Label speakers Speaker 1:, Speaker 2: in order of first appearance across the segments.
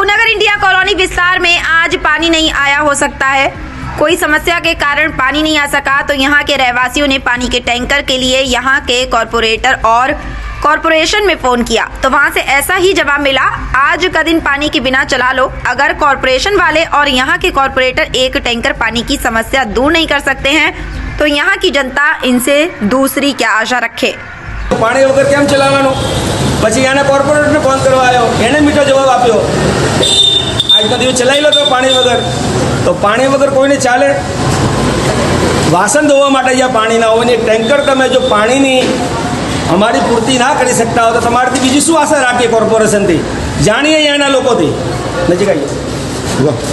Speaker 1: Bapunagar India colony विस्तार में आज पानी नहीं आया हो सकता है। कोई समस्या के कारण पानी नहीं आ सका तो यहाँ के रहवासियों ने पानी के टैंकर के लिए यहाँ के कॉरपोरेटर और कॉरपोरेशन में फोन किया तो वहाँ से ऐसा ही जवाब मिला, आज का दिन पानी के बिना चला लो। अगर कॉरपोरेशन वाले और यहाँ के कॉरपोरेटर एक टैंकर पानी की समस्या दूर नहीं कर सकते हैं तो यहाँ की जनता इनसे दूसरी क्या आशा रखे।
Speaker 2: पानी वगर केम चलाववानुं? पछी याने कॉर्पोरेटरने फोन करवा आव्यो, एने मीठो जवाब आप्यो, આજનો દિવસ ચલાવી લો તો પાણી વગર। તો પાણી વગર કોઈને ચાલે? વાસણ ધોવા માટે જ્યાં પાણી ના હોય ને ટેન્કર તમે જો પાણીની અમારી પૂર્તિ ના કરી શકતા હો તો તમારાથી બીજી શું આશા રાખીએ કોર્પોરેશનથી? જાણીએ અહીંયાના લોકોથી। નજીક આવીએ,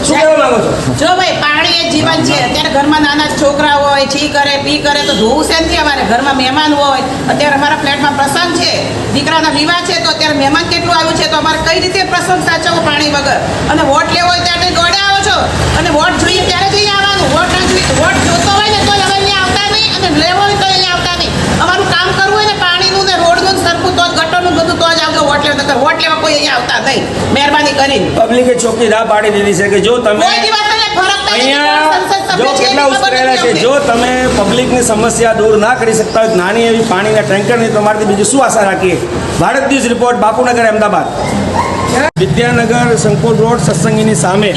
Speaker 2: શું કહેવા માંગો છો?
Speaker 3: જો ભાઈ પાણી એ જીવન છે। અત્યારે ઘરમાં નાના છોકરા હોય, છી કરે પી કરે તો ધોવું છે નથી। અમારે ઘરમાં મહેમાન હોય, અત્યારે અમારા ફ્લેટમાં પ્રસંગ છે, દીકરાના વિવાહ છે તો અત્યારે મહેમાન કેટલું આવ્યું છે તો અમારે કઈ રીતે પ્રસંગ સાચવવો પાણી વગર? અને વોટ લેવો હોય ત્યારે દોડે આવો છો અને વોટ જોઈએ ત્યારે જ અહીંયા આવવાનું। વોટ ના જોઈએ, વોટ જોતો હોય ને તો અમે અહીંયા આવતા નહીં અને લેવો હોય તો અહીંયા આવતા નહીં। અમારું કામ કરવું હોય ને પાણીનું ને રોડનું સરખું તો જ ગટરનું બધું તો જ આવજો વોટ લેવા। વોટ લેવા કોઈ અહીંયા આવતા નહીં, મહેરબાની કરીને।
Speaker 2: પબ્લિકે ચોખ્ખી રાહ પાડી દીધી છે કે જો તમે
Speaker 3: કોઈ દિવસ એને ફરક
Speaker 2: અહીંયા જો કેટલા ઉશ્કેરેલા છે, જો તમે પબ્લિકની સમસ્યા દૂર ના કરી શકતા હોય નાની એવી પાણીના ટેન્કરની તમારાથી બીજું શું આશા રાખીએ? Bharat news report, Bapunagar, Ahmedabad. વિદ્યાનગર સંકુલ રોડ સત્સંગીની સામે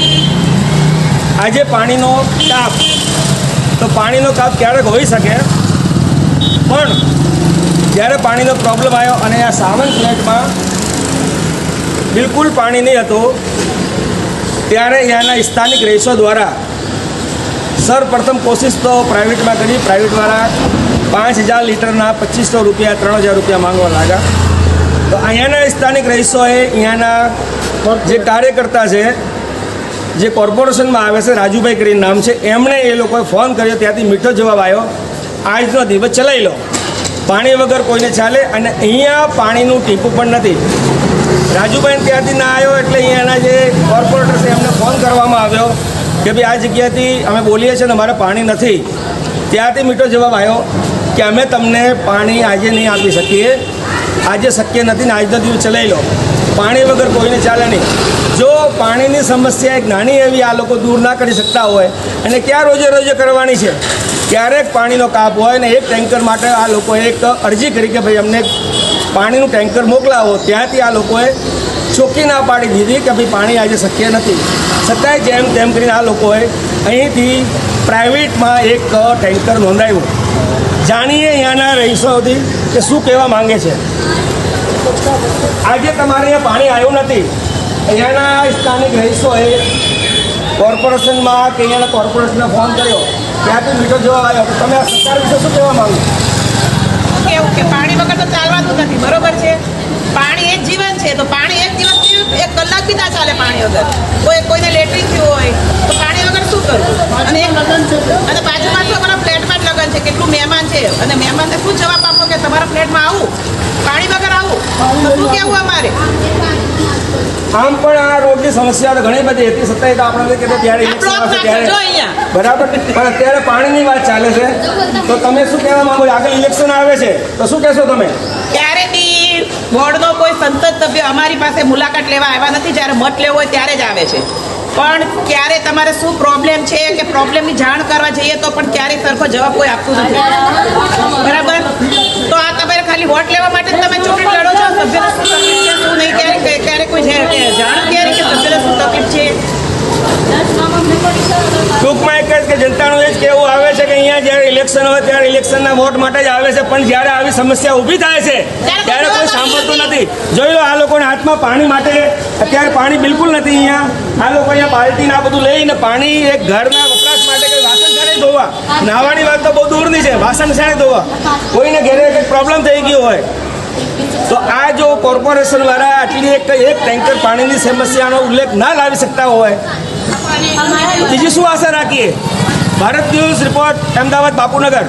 Speaker 2: આજે પાણીનો કાપ, તો પાણીનો કાપ ક્યારેક હોઈ શકે પણ જ્યારે પાણીનો પ્રોબ્લેમ આવ્યો અને આ સાવન ફ્લેટમાં બિલકુલ પાણી નહીં હતું ત્યારે ત્યાંના સ્થાનિક રહીશો દ્વારા સર્વપ્રથમ કોશિશ તો પ્રાઇવેટમાં કરી। પ્રાઇવેટવાળા 5000 લીટરના 2500 રૂપિયા 3000 રૂપિયા માંગવા લાગ્યા। તો અહીંયાના સ્થાનિક રહીશોએ અહીંયાના જે કાર્યકર્તા છે, જે કોર્પોરેશનમાં આવે છે, રાજુભાઈ કરીને નામ છે, એમણે એ લોકોએ ફોન કર્યો, ત્યાંથી મીઠો જવાબ આવ્યો, આજનો દિવસ ચલાવી લો, પાણી વગર કોઈને ચાલે। અને અહીંયા પાણીનું ટીપું પણ નથી। રાજુભાઈ ત્યાંથી ના આવ્યો એટલે અહીંયાના જે કોર્પોરેટર છે એમને ફોન કરવામાં આવ્યો કે ભાઈ આ જગ્યાથી અમે બોલીએ છીએ ને અમારે પાણી નથી। ત્યાંથી મીઠો જવાબ આવ્યો કે અમે તમને પાણી આજે નહીં આપી શકીએ, આજે શક્ય નથી ને આજનો દિવસ ચલાવી લો, પાણી વગર કોઈને ચાલે નહીં। જો પાણીની સમસ્યા એક નાની એવી આ લોકો દૂર ના કરી શકતા હોય અને ક્યાં રોજે રોજે કરવાની છે? ક્યારેક પાણીનો કાપ હોય ને એક ટેન્કર માટે આ લોકોએ એક અરજી કરી કે ભાઈ અમને પાણીનું ટેન્કર મોકલાવો, ત્યાંથી આ લોકોએ ચોખ્ખી ના પાડી દીધી કે ભાઈ પાણી આજે શક્ય નથી। છતાંય જેમ તેમ કરીને આ લોકોએ અહીંથી પ્રાઇવેટમાં એક ટેન્કર નોંધાવ્યું। જાણીએ અહીંયાના રહીશોથી કે શું કહેવા માંગે છે। આજે તમારે અહીંયા પાણી આવ્યું નથી, અહીંયાના સ્થાનિક રહીશોએ કોર્પોરેશનમાં કે અહીંયાના કોર્પોરેશનને ફોન કર્યો, ત્યાંથી મીઠો જવાબ આવ્યો, તો તમે આ સરકાર વિશે શું કહેવા માંગો?
Speaker 3: કેવું કે પાણી વગર તો ચાલવાનું નથી, બરોબર છે? પાણી એક જીવન છે તો પાણી એક દિવસ એક કલાક બી ના ચાલે પાણી વગર। કોઈને લેટરિન થયું હોય તો પાણી વગર શું કરવું? અને બાજુમાં તો અમારા ફ્લેટમાં જ લગન છે, કેટલું મહેમાન છે અને મહેમાનને શું જવાબ આપો કે તમારા ફ્લેટમાં આવું પાણી વગર આવું તો શું કહેવું અમારે?
Speaker 2: આમ પણ આ રોડની સમસ્યા તો ઘણી બધી હતી, છતાંય તો આપણે કીધું ત્યારે ઇલેક્શન આવશે ત્યારે બરાબર, પણ અત્યારે પાણીની વાત ચાલે છે તો તમે શું કહેવા માંગો છો? આગળ ઇલેક્શન આવે છે તો શું કહેશો તમે?
Speaker 3: ક્યારે બી બોર્ડનો કોઈ સંસદ સભ્ય અમારી પાસે મુલાકાત લેવા આવ્યા નથી, જ્યારે મત લેવો હોય ત્યારે જ આવે છે। પણ ક્યારે તમારે શું પ્રોબ્લેમ છે કે પ્રોબ્લેમની જાણ કરવા જઈએ તો પણ ક્યારેય સરખો જવાબ કોઈ આપતું નથી, બરાબર? તો આ તમારે ખાલી વોટ લેવા માટે જ તમે ચૂંટણી લડો છો, સભ્યને શું તકલીફ છે શું નહીં, ક્યારે કોઈ જાણ ક્યારે કે સભ્યને શું તકલીફ છે?
Speaker 2: ટૂંકમાં એક જ કે જનતાનું એ જ કહેવું આવે છે કે અહીંયા જ્યારે ઇલેક્શન હોય ત્યારે ઇલેક્શનના વોટ માટે જ આવે છે, પણ જ્યારે આવી સમસ્યા ઊભી થાય છે ત્યારે કોઈ સાંભળતું નથી। જોઈ લો આ લોકોના હાથમાં પાણી માટે અત્યારે પાણી બિલકુલ નથી। અહીંયા આ લોકો અહીંયા બાલ્ટીને આ બધું લઈને પાણી એક ઘરના વપરાશ માટે કે વાસણ શાણે ધોવા, નાહવાની વાત તો બહુ દૂરની છે, વાસણ શાણે ધોવા, કોઈને ઘરે કંઈક પ્રોબ્લેમ થઈ ગયો હોય તો આ જો કોર્પોરેશનવાળા આટલી એક ટેન્કર પાણીની સમસ્યાનો ઉલ્લેખ ના લાવી શકતા હોય બીજી શું આશા રાખીએ? Bharat news report, Ahmedabad, Bapunagar.